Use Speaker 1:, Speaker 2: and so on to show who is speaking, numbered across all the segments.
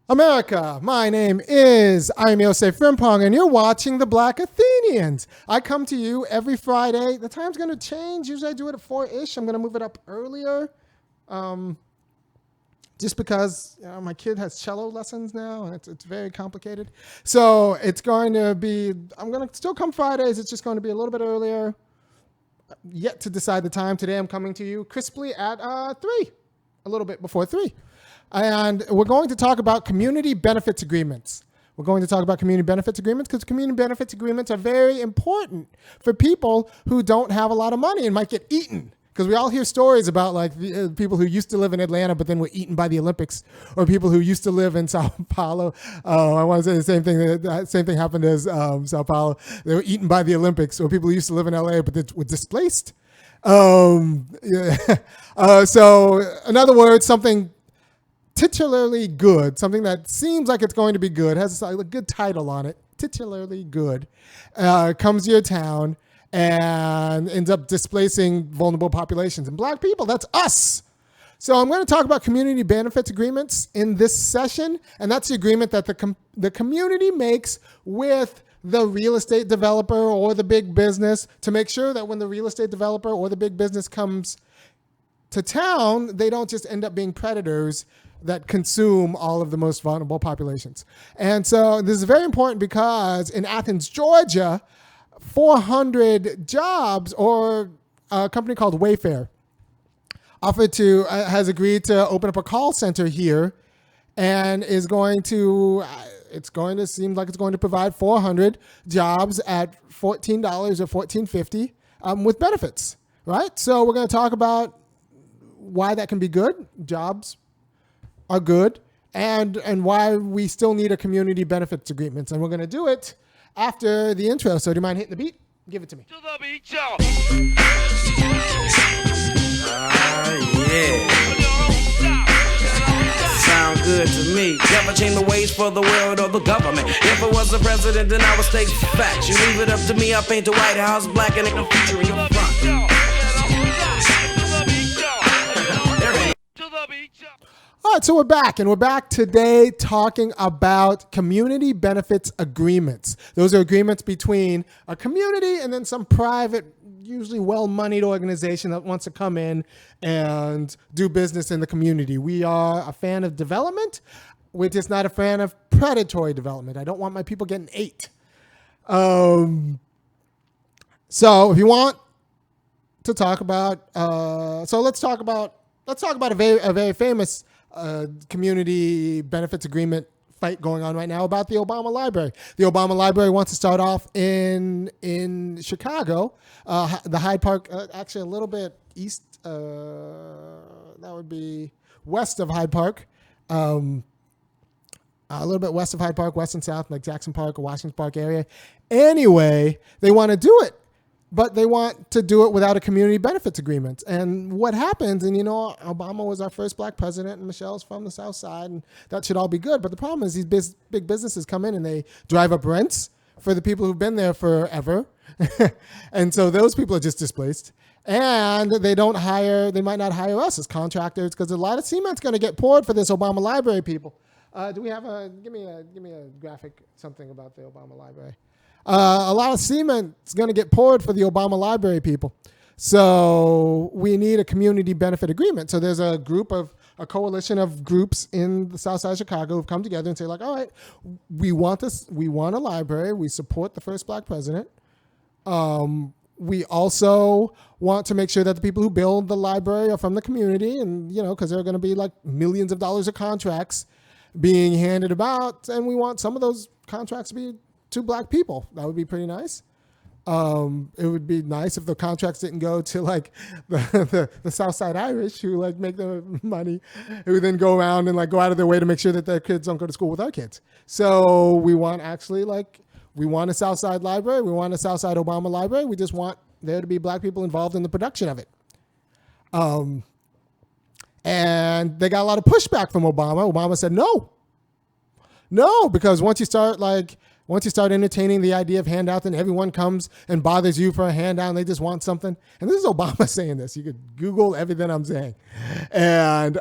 Speaker 1: America, my name is Osei-Frimpong, and you're watching The Black Athenians. I come to you every Friday. The time's going to change. Usually I do it at 4-ish. I'm going to move it up earlier just because my kid has cello lessons now, and it's very complicated. So it's going to be, I'm going to still come Fridays. It's just going to be a little bit earlier. Yet to decide the time. Today I'm coming to you crisply at 3, a little bit before 3. And we're going to talk about community benefits agreements. We're going to talk about community benefits agreements because community benefits agreements are very important for people who don't have a lot of money and might get eaten. Because we all hear stories about like the, people who used to live in Atlanta but then were eaten by the Olympics, or people who used to live in Sao Paulo. I want to say the same thing. The same thing happened as Sao Paulo. They were eaten by the Olympics, or people who used to live in LA but they were displaced. So in other words, something titularly good, something that seems like it's going to be good, has a good title on it, titularly good, comes to your town and ends up displacing vulnerable populations. And black people, that's us. So I'm going to talk about community benefits agreements in this session, and that's the agreement that the community makes with the real estate developer or the big business to make sure that when the real estate developer or the big business comes to town, they don't just end up being predators that consume all of the most vulnerable populations. And so this is very important because in Athens, Georgia, 400 jobs, or a company called Wayfair has agreed to open up a call center here, and is going to, seem like it's going to provide 400 jobs at $14 or $14.50 with benefits, right? So we're going to talk about why that can be good. Jobs are good, and why we still need a community benefits agreement. And we're going to do it after the intro. So do you mind hitting the beat? Give it to me.
Speaker 2: To the beat, y'all. Yeah. Sound good to me. Never change the ways for the world or the government. If I was the president, then I would state facts. You leave it up to me, I paint the White House black and it can feature in your front.
Speaker 1: All right, so we're back today talking about community benefits agreements. Those are agreements between a community and then some private, usually well-moneyed organization that wants to come in and do business in the community. We are a fan of development. We're just not a fan of predatory development. I don't want my people getting ate. So if you want to talk about, let's talk about a very famous community benefits agreement fight going on right now about the Obama Library. The Obama Library wants to start off in Chicago, the Hyde Park, actually a little bit east, that would be west of Hyde Park, a little bit west of Hyde Park, west and south, like Jackson Park or Washington Park area. Anyway, they want to do it, but they want to do it without a community benefits agreement. And what happens, and Obama was our first black president, and Michelle's from the South Side, and that should all be good. But the problem is these big businesses come in and they drive up rents for the people who've been there forever. And so those people are just displaced. And they might not hire us as contractors because a lot of cement's going to get poured for this Obama Library people. Do we have give me a graphic, something about the Obama Library. A lot of cement is going to get poured for the Obama Library people. So we need a community benefit agreement. So there's a coalition of groups in the South Side of Chicago who've come together and say like, all right, we want a library. We support the first black president. We also want to make sure that the people who build the library are from the community, and, because there are going to be like millions of dollars of contracts being handed about. And we want some of those contracts to be to black people. That would be pretty nice. It would be nice if the contracts didn't go to like the Southside Irish who like make the money, who then go around and like go out of their way to make sure that their kids don't go to school with our kids. So we want a Southside library. We want a Southside Obama library. We just want there to be black people involved in the production of it. And they got a lot of pushback from Obama. Obama said no, because once you start like Once you start entertaining the idea of handouts, then everyone comes and bothers you for a handout and they just want something. And this is Obama saying this. You could Google everything I'm saying. And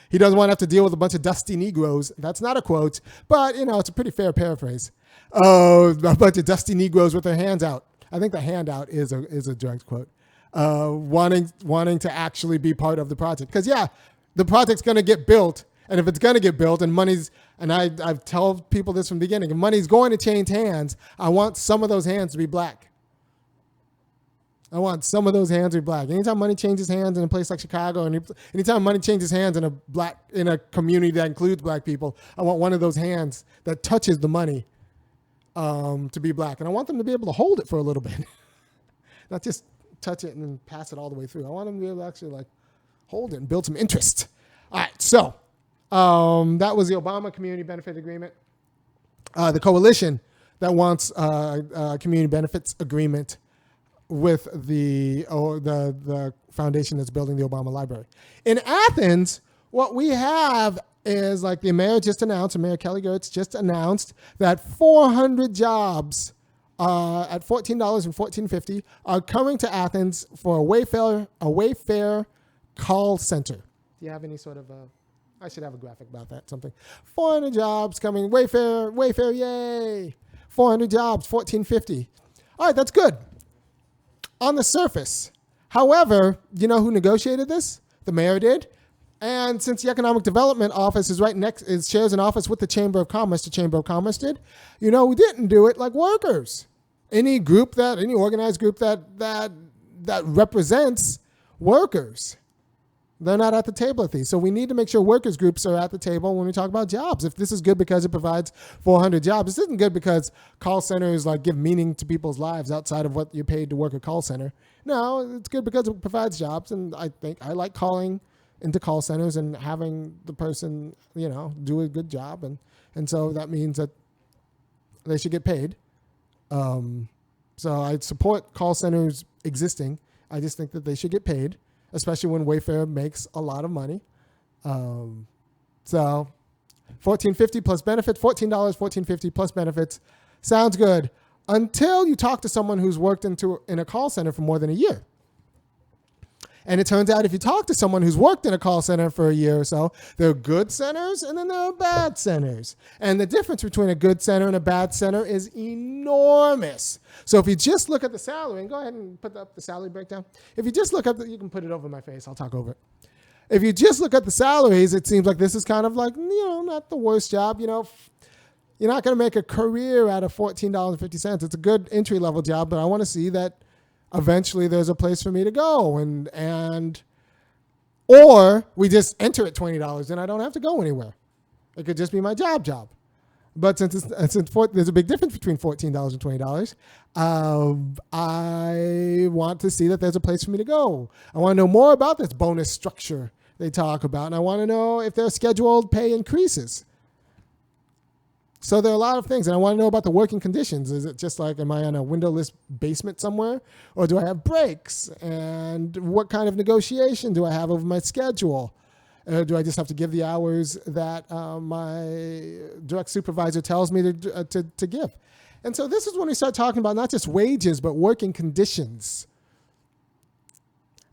Speaker 1: he doesn't want to have to deal with a bunch of dusty Negroes. That's not a quote, but, it's a pretty fair paraphrase. A bunch of dusty Negroes with their hands out. I think the handout is a direct quote. Wanting to actually be part of the project. Because, the project's going to get built. And if it's going to get built and money's, and I've told people this from the beginning, if money's going to change hands, I want some of those hands to be black. I want some of those hands to be black. Anytime money changes hands in a place like Chicago, and anytime money changes hands in a community that includes black people, I want one of those hands that touches the money to be black. And I want them to be able to hold it for a little bit. Not just touch it and then pass it all the way through. I want them to be able to actually hold it and build some interest. All right, so that was the Obama Community Benefit Agreement. The coalition that wants a community benefits agreement with the foundation that's building the Obama Library. In Athens, what we have is the mayor just announced, Mayor Kelly Gertz just announced that 400 jobs at $14 and $14.50 are coming to Athens for a Wayfair call center. Do you have any sort of I should have a graphic about that, something. 400 jobs coming, Wayfair, yay. 400 jobs, $14.50. All right, that's good on the surface. However, you know who negotiated this? The mayor did. And since the Economic Development Office is shares an office with the Chamber of Commerce, the Chamber of Commerce did. We didn't do it like workers. Any organized group that represents workers. They're not at the table at these. So we need to make sure workers groups are at the table when we talk about jobs. If this is good because it provides 400 jobs, this isn't good because call centers give meaning to people's lives outside of what you're paid to work a call center. No, it's good because it provides jobs. And I think I like calling into call centers and having the person, do a good job. And so that means that they should get paid. So I support call centers existing. I just think that they should get paid, especially when Wayfair makes a lot of money. So $14.50 plus benefits, $14, $14.50 plus benefits. Sounds good until you talk to someone who's worked in a call center for more than a year. And it turns out if you talk to someone who's worked in a call center for a year or so, there are good centers and then there are bad centers. And the difference between a good center and a bad center is enormous. So if you just look at the salary, and go ahead and put up the salary breakdown. If you just look at you can put it over my face. I'll talk over it. If you just look at the salaries, it seems like this is kind of not the worst job. You're not going to make a career out of $14.50. It's a good entry-level job, but I want to see that eventually there's a place for me to go or we just enter at $20 and I don't have to go anywhere. It could just be my job. But since there's a big difference between $14 and $20, I want to see that there's a place for me to go. I want to know more about this bonus structure they talk about, and I want to know if there are scheduled pay increases. So there are a lot of things, and I want to know about the working conditions. Is it just am I on a windowless basement somewhere, or do I have breaks? And what kind of negotiation do I have over my schedule? Do I just have to give the hours that my direct supervisor tells me to give? And so this is when we start talking about not just wages, but working conditions.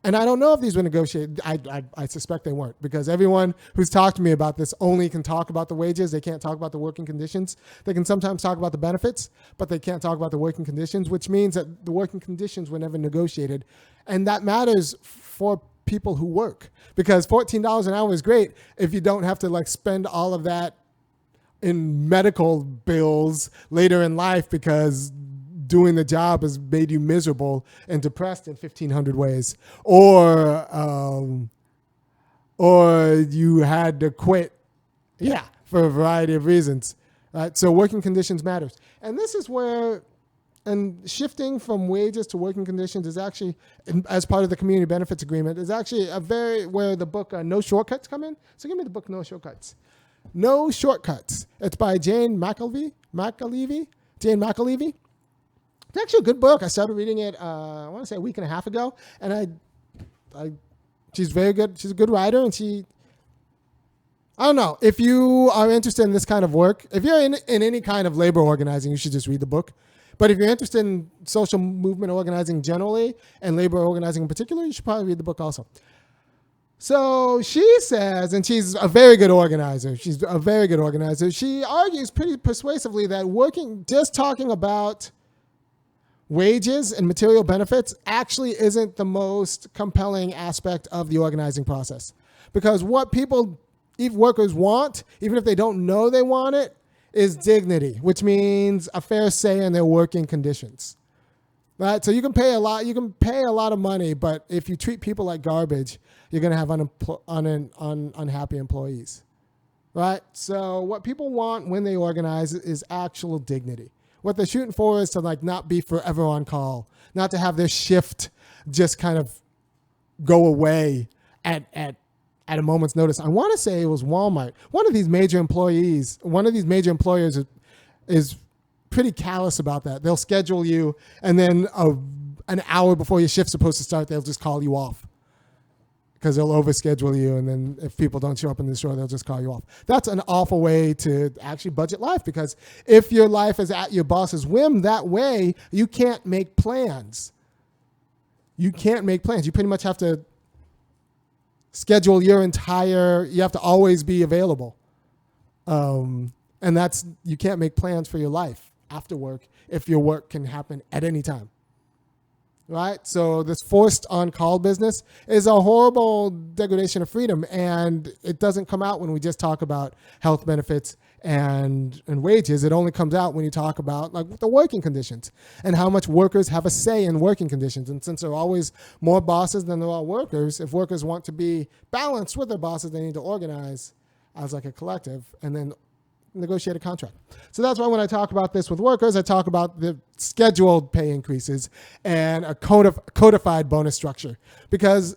Speaker 1: And I don't know if these were negotiated. I suspect they weren't, because everyone who's talked to me about this only can talk about the wages. They can't talk about the working conditions. They can sometimes talk about the benefits, but they can't talk about the working conditions, which means that the working conditions were never negotiated. And that matters for people who work, because $14 an hour is great if you don't have to spend all of that in medical bills later in life because doing the job has made you miserable and depressed in 1,500 ways, or you had to quit, for a variety of reasons. Right? So working conditions matters, and this is where, and shifting from wages to working conditions is actually, as part of the community benefits agreement, is actually where the book No Shortcuts come in. So give me the book No Shortcuts. No Shortcuts. It's by Jane McAlevey. Jane McAlevey. It's actually a good book. I started reading it, I want to say a week and a half ago, and she's very good. She's a good writer, and I don't know. If you are interested in this kind of work, if you're in any kind of labor organizing, you should just read the book. But if you're interested in social movement organizing generally and labor organizing in particular, you should probably read the book also. So she says, and she's a very good organizer. She's a very good organizer. She argues pretty persuasively that just talking about wages and material benefits actually isn't the most compelling aspect of the organizing process. Because what workers want, even if they don't know they want it, is dignity, which means a fair say in their working conditions. Right? So you can pay a lot of money, but if you treat people like garbage, you're going to have unhappy employees. Right? So what people want when they organize is actual dignity. What they're shooting for is to not be forever on call, not to have their shift just kind of go away at a moment's notice. I want to say it was Walmart. One of these major employers is pretty callous about that. They'll schedule you, and then an hour before your shift's supposed to start, they'll just call you off because they'll overschedule you, and then if people don't show up in the store, they'll just call you off. That's an awful way to actually budget life, because if your life is at your boss's whim that way, you can't make plans. You pretty much have to schedule you have to always be available. And you can't make plans for your life after work if your work can happen at any time. Right? So this forced on-call business is a horrible degradation of freedom, and it doesn't come out when we just talk about health benefits and wages. It only comes out when you talk about the working conditions and how much workers have a say in working conditions. And since there are always more bosses than there are workers, if workers want to be balanced with their bosses, they need to organize as a collective and then negotiate a contract. So that's why when I talk about this with workers, I talk about the scheduled pay increases and a codified bonus structure, because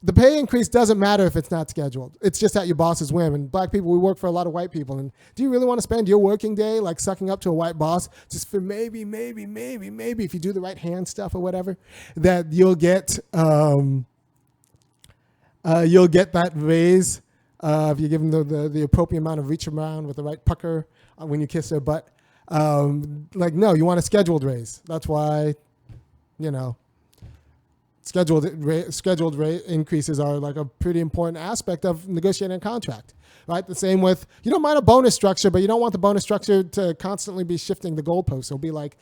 Speaker 1: the pay increase doesn't matter if it's not scheduled. It's just at your boss's whim. And black people, we work for a lot of white people. And do you really want to spend your working day sucking up to a white boss just for maybe, if you do the right hand stuff or whatever, that you'll get that raise if you give them the appropriate amount of reach around with the right pucker when you kiss their butt. No, you want a scheduled raise. That's why, scheduled rate increases are a pretty important aspect of negotiating a contract, right? The same with, you don't mind a bonus structure, but you don't want the bonus structure to constantly be shifting the goalposts. It'll be like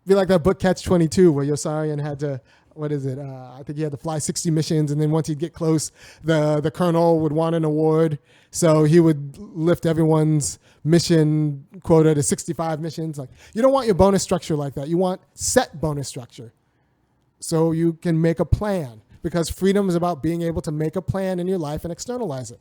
Speaker 1: that book Catch-22 where Osei-Frimpong had to, I think he had to fly 60 missions, and then once he'd get close, the colonel would want an award, so he would lift everyone's mission quota to 65 missions. You don't want your bonus structure like that. You want set bonus structure, so you can make a plan, because freedom is about being able to make a plan in your life and externalize it.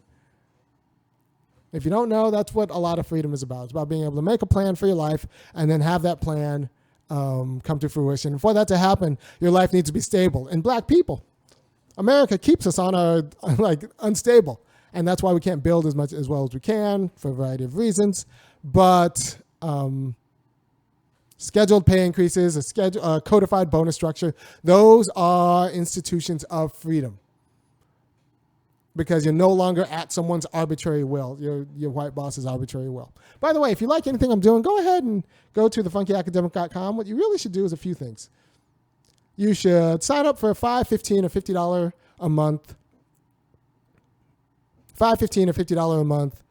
Speaker 1: If you don't know, that's what a lot of freedom is about. It's about being able to make a plan for your life and then have that plan come to fruition. And for that to happen, your life needs to be stable. And black people, America keeps us on our unstable, and that's why we can't build as well as we can for a variety of reasons. But scheduled pay increases, a codified bonus structure, those are institutions of freedom, because you're no longer at someone's arbitrary will, your white boss's arbitrary will. By the way, if you like anything I'm doing, go ahead and go to thefunkyacademic.com. What you really should do is a few things. You should sign up for a $5, $15, or $50 a month. $5, $15, or $50 a month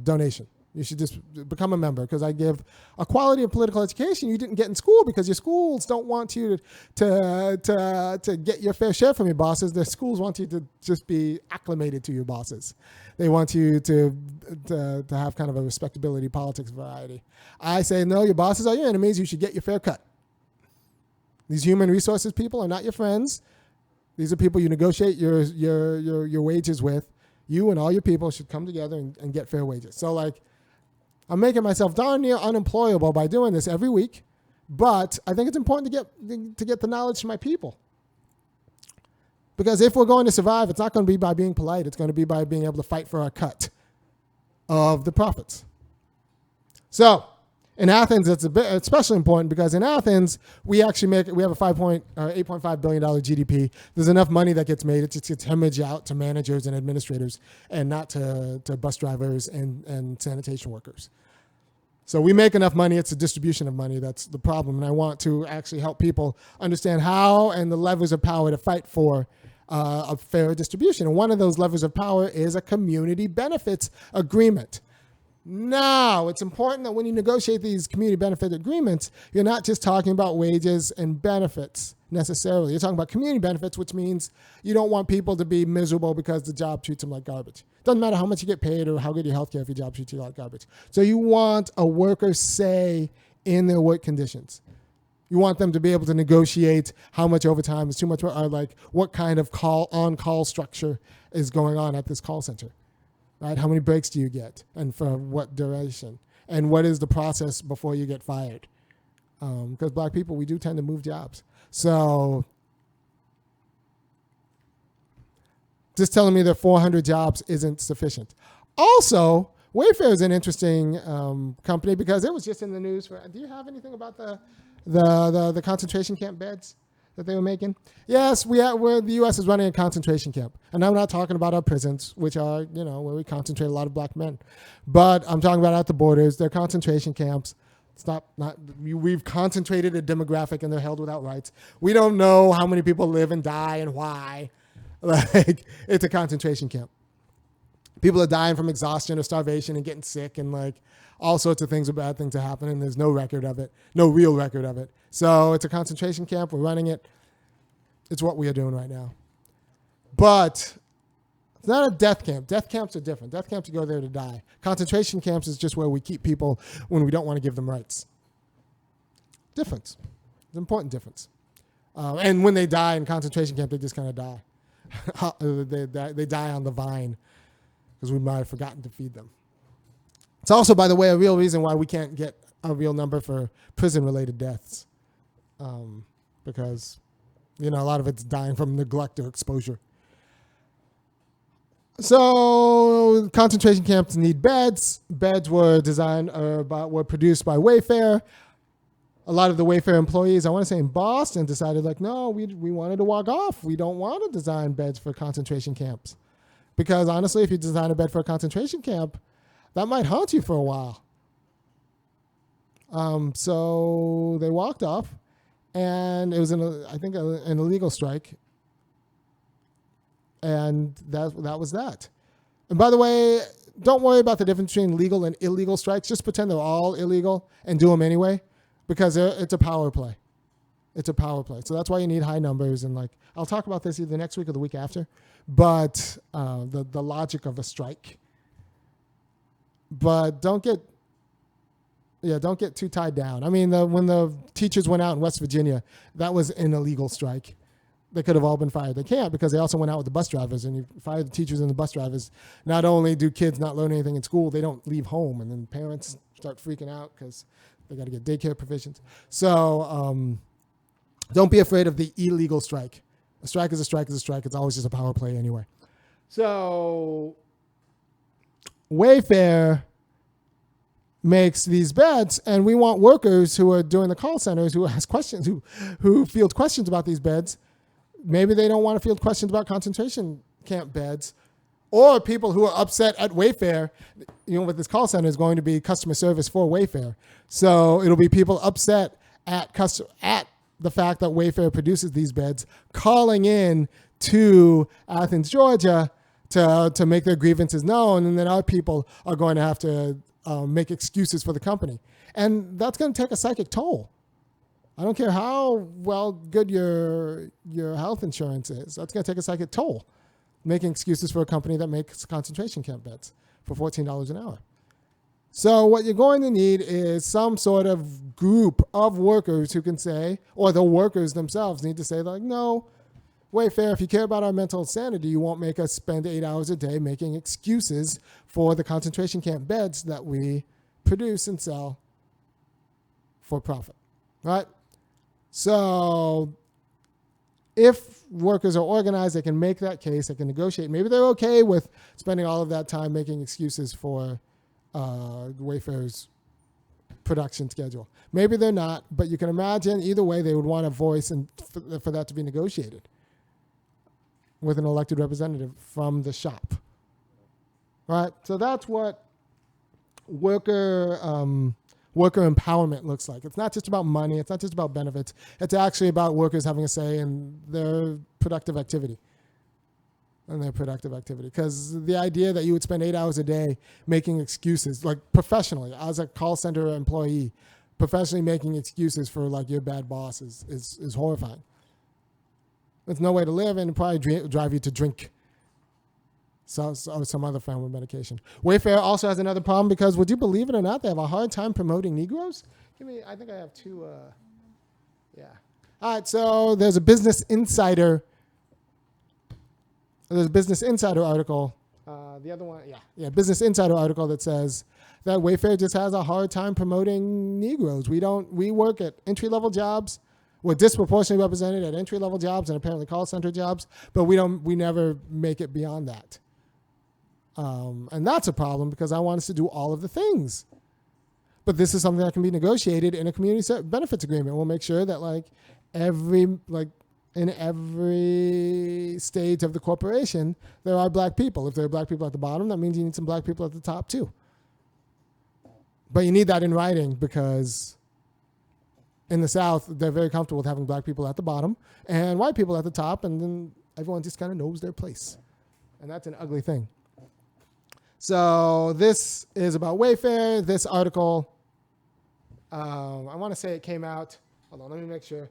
Speaker 1: donation. You should just become a member, because I give a quality of political education you didn't get in school, because your schools don't want you to get your fair share from your bosses. Their schools want you to just be acclimated to your bosses. They want you to have kind of a respectability politics variety. I say, no, your bosses are your enemies. You should get your fair cut. These human resources people are not your friends. These are people you negotiate your wages with. You and all your people should come together and get fair wages. So I'm making myself darn near unemployable by doing this every week, but I think it's important to get the knowledge to my people. Because if we're going to survive, it's not going to be by being polite. It's going to be by being able to fight for our cut of the profits. So In Athens, it's especially important because in Athens, we have a $8.5 billion GDP. There's enough money that gets made. It just gets hemorrhaged out to managers and administrators and not to bus drivers and sanitation workers. So we make enough money. It's a distribution of money that's the problem. And I want to actually help people understand how and the levers of power to fight for a fair distribution. And one of those levers of power is a community benefits agreement. Now, it's important that when you negotiate these community benefit agreements, you're not just talking about wages and benefits necessarily. You're talking about community benefits, which means you don't want people to be miserable because the job treats them like garbage. Doesn't matter how much you get paid or how good your health care if your job treats you like garbage. So you want a worker's say in their work conditions. You want them to be able to negotiate how much overtime is too much, or like what kind of on-call structure is going on at this call center. Right? How many breaks do you get, and for what duration? And what is the process before you get fired? Because black people, we do tend to move jobs. So just telling me that 400 jobs isn't sufficient. Also, Wayfair is an interesting company because it was just in the news. Do you have anything about the concentration camp beds that they were making? Yes, the U.S. is running a concentration camp. And I'm not talking about our prisons, which are, where we concentrate a lot of black men. But I'm talking about at the borders. They're concentration camps. We've concentrated a demographic and they're held without rights. We don't know how many people live and die and why. Like, it's a concentration camp. People are dying from exhaustion or starvation and getting sick and like all sorts of things, bad things that happen, and there's no record of it, no real record of it. So it's a concentration camp. We're running it. It's what we are doing right now. But it's not a death camp. Death camps are different. Death camps, you go there to die. Concentration camps is just where we keep people when we don't want to give them rights. Difference. It's an important difference. And when they die in concentration camp, they just kind of die. They die on the vine because we might have forgotten to feed them. It's also, by the way, a real reason why we can't get a real number for prison-related deaths. Because, a lot of it's dying from neglect or exposure. So concentration camps need beds. Beds were were produced by Wayfair. A lot of the Wayfair employees, I want to say in Boston, decided no, we wanted to walk off. We don't want to design beds for concentration camps. Because honestly, if you design a bed for a concentration camp, that might haunt you for a while. So they walked off, and it was an illegal strike. And that was that. And by the way, don't worry about the difference between legal and illegal strikes. Just pretend they're all illegal and do them anyway, because it's a power play. It's a power play. So that's why you need high numbers. And I'll talk about this either next week or the week after. But the logic of a strike. But don't get too tied down. I mean, when the teachers went out in West Virginia, that was an illegal strike. They could have all been fired. They can't because they also went out with the bus drivers, and you fire the teachers and the bus drivers. Not only do kids not learn anything in school, they don't leave home, and then parents start freaking out because they got to get daycare provisions. So don't be afraid of the illegal strike. A strike is a strike is a strike. It's always just a power play anyway. So Wayfair makes these beds, and we want workers who are doing the call centers who ask questions, who field questions about these beds. Maybe they don't want to field questions about concentration camp beds, or people who are upset at Wayfair. With this call center is going to be customer service for Wayfair. So it'll be people upset at the fact that Wayfair produces these beds, calling in to Athens, Georgia to make their grievances known. And then our people are going to have to make excuses for the company. And that's going to take a psychic toll. I don't care how good your health insurance is. That's going to take a psychic toll, making excuses for a company that makes concentration camp beds for $14 an hour. So what you're going to need is some sort of group of workers who can say, or the workers themselves need to say, no, Wayfair, if you care about our mental sanity, you won't make us spend 8 hours a day making excuses for the concentration camp beds that we produce and sell for profit, right? So if workers are organized, they can make that case, they can negotiate. Maybe they're okay with spending all of that time making excuses for Wayfair's production schedule. Maybe they're not, but you can imagine either way they would want a voice and for that to be negotiated with an elected representative from the shop. Right? So that's what worker empowerment looks like. It's not just about money. It's not just about benefits. It's actually about workers having a say in their productive activity. Because the idea that you would spend 8 hours a day making excuses, like professionally, as a call center employee, professionally making excuses for like your bad boss is horrifying. There's no way to live, and it'd probably drive you to drink or some other form of medication. Wayfair also has another problem because, would you believe it or not, they have a hard time promoting Negroes. I think I have two. Yeah. All right. So there's a Business Insider. There's a Business Insider article. The other one, Business Insider article that says that Wayfair just has a hard time promoting Negroes. We work at entry-level jobs. We're disproportionately represented at entry-level jobs and apparently call center jobs, but we never make it beyond that. And that's a problem because I want us to do all of the things. But this is something that can be negotiated in a community benefits agreement. We'll make sure that in every stage of the corporation, there are black people. If there are black people at the bottom, that means you need some black people at the top too. But you need that in writing because in the South, they're very comfortable with having black people at the bottom and white people at the top, and then everyone just kind of knows their place. And that's an ugly thing. So this is about Wayfair. This article, I want to say it came out. Hold on, let me make sure.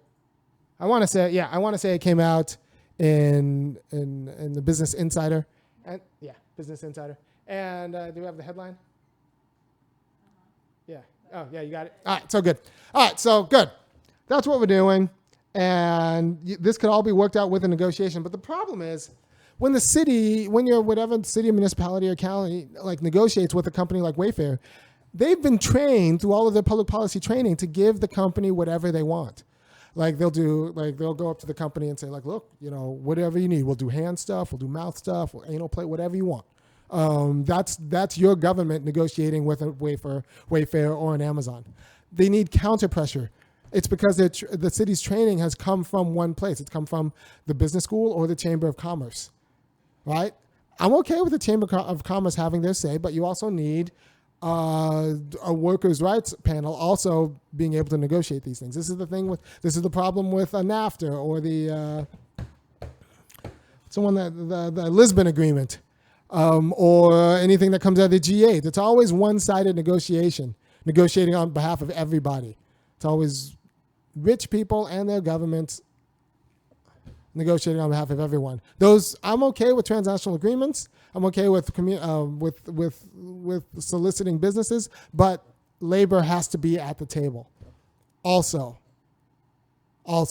Speaker 1: I want to say it came out in the Business Insider. Business Insider. And do we have the headline? Yeah. Oh, yeah, you got it. All right, so good. All right, so good. That's what we're doing. And this could all be worked out with a negotiation. But the problem is when whatever city, municipality, or county negotiates with a company like Wayfair, they've been trained through all of their public policy training to give the company whatever they want. They'll go up to the company and say, look, whatever you need. We'll do hand stuff, we'll do mouth stuff, we'll anal plate, whatever you want. That's your government negotiating with a Wayfair or an Amazon. They need counter pressure. It's because the city's training has come from one place. It's come from the business school or the Chamber of Commerce, right? I'm okay with the Chamber of Commerce having their say, but you also need a workers' rights panel also being able to negotiate these things. This is the problem with NAFTA or the Lisbon Agreement, or anything that comes out of the G8. It's always one-sided negotiating on behalf of everybody. It's always rich people and their governments negotiating on behalf of everyone. I'm okay with transnational agreements. I'm okay with soliciting businesses, but labor has to be at the table. Also. And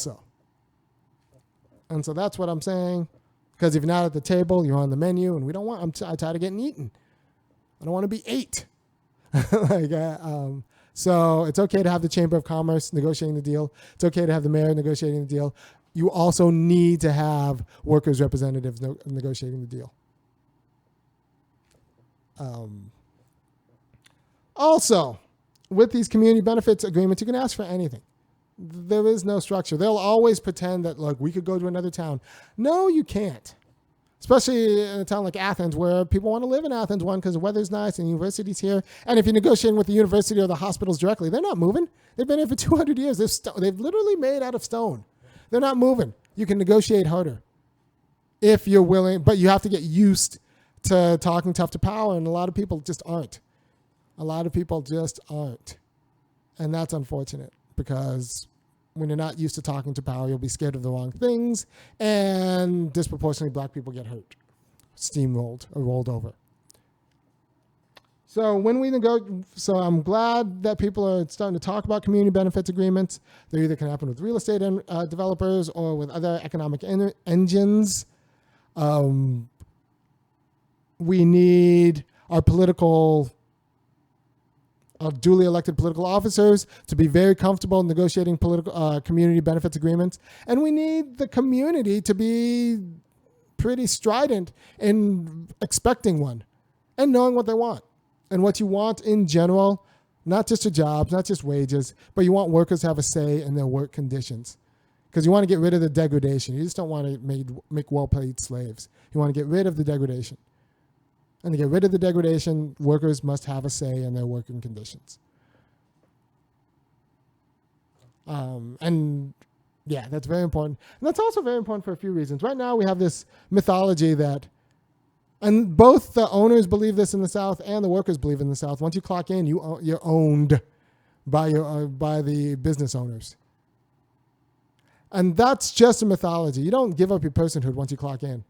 Speaker 1: so that's what I'm saying. Because if you're not at the table, you're on the menu, and I'm tired of getting eaten. I don't want to be ate. So it's okay to have the Chamber of Commerce negotiating the deal. It's okay to have the mayor negotiating the deal. You also need to have workers' representatives negotiating the deal. Also, with these community benefits agreements, you can ask for anything. There is no structure. They'll always pretend that we could go to another town. No, you can't. Especially in a town like Athens, where people want to live in Athens, because the weather's nice and the university's here. And if you're negotiating with the university or the hospitals directly, they're not moving. They've been here for 200 years. They've literally made out of stone. They're not moving. You can negotiate harder if you're willing, but you have to get used to talking tough to power, and a lot of people just aren't. And that's unfortunate, because when you're not used to talking to power, you'll be scared of the wrong things, and disproportionately black people get hurt, steamrolled or rolled over. So I'm glad that people are starting to talk about community benefits agreements. They either can happen with real estate developers or with other economic engines. We need our duly elected political officers to be very comfortable negotiating community benefits agreements. And we need the community to be pretty strident in expecting one and knowing what they want. And what you want in general not just your jobs, not just wages, but you want workers to have a say in their work conditions. Because you want to get rid of the degradation. You just don't want to make well-paid slaves. You want to get rid of the degradation. And to get rid of the degradation, workers must have a say in their working conditions. And yeah, that's very important. And that's also very important for a few reasons. Right now we have this mythology that, and both the owners believe this in the South and the workers believe in the South. Once you clock in, you're owned by the business owners. And that's just a mythology. You don't give up your personhood once you clock in.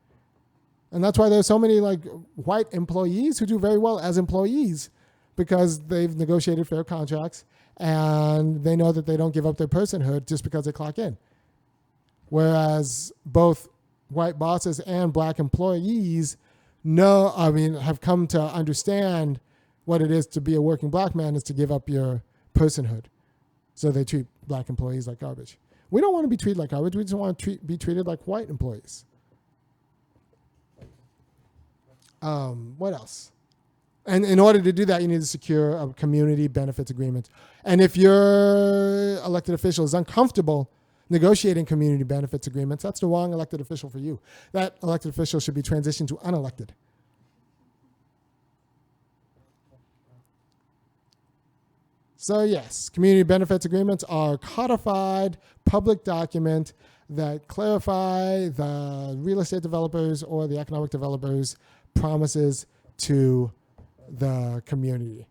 Speaker 1: And that's why there's so many like white employees who do very well as employees, because they've negotiated fair contracts and they know that they don't give up their personhood just because they clock in. Whereas both white bosses and black employees have come to understand what it is to be a working black man is to give up your personhood. So they treat black employees like garbage. We don't want to be treated like garbage. We just want to be treated like white employees. What else? And in order to do that, you need to secure a community benefits agreement. And if your elected official is uncomfortable negotiating community benefits agreements, that's the wrong elected official for you. That elected official should be transitioned to unelected. So yes, community benefits agreements are codified public document that clarify the real estate developers or the economic developers' promises to the community.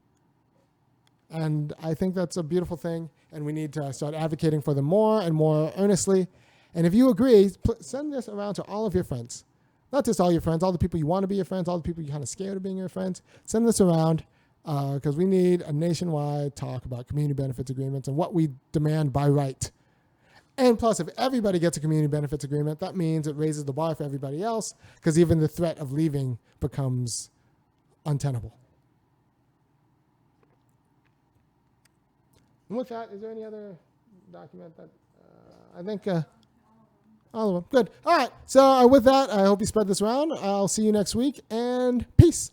Speaker 1: And I think that's a beautiful thing, and we need to start advocating for them more and more earnestly. And if you agree, send this around to all of your friends. Not just all your friends, all the people you want to be your friends, all the people you're kind of scared of being your friends. Send this around because we need a nationwide talk about community benefits agreements and what we demand by right. And plus, if everybody gets a community benefits agreement, that means it raises the bar for everybody else, because even the threat of leaving becomes untenable. And with that, is there any other document that I think all of them? Good. All right. So with that, I hope you spread this around. I'll see you next week, and peace.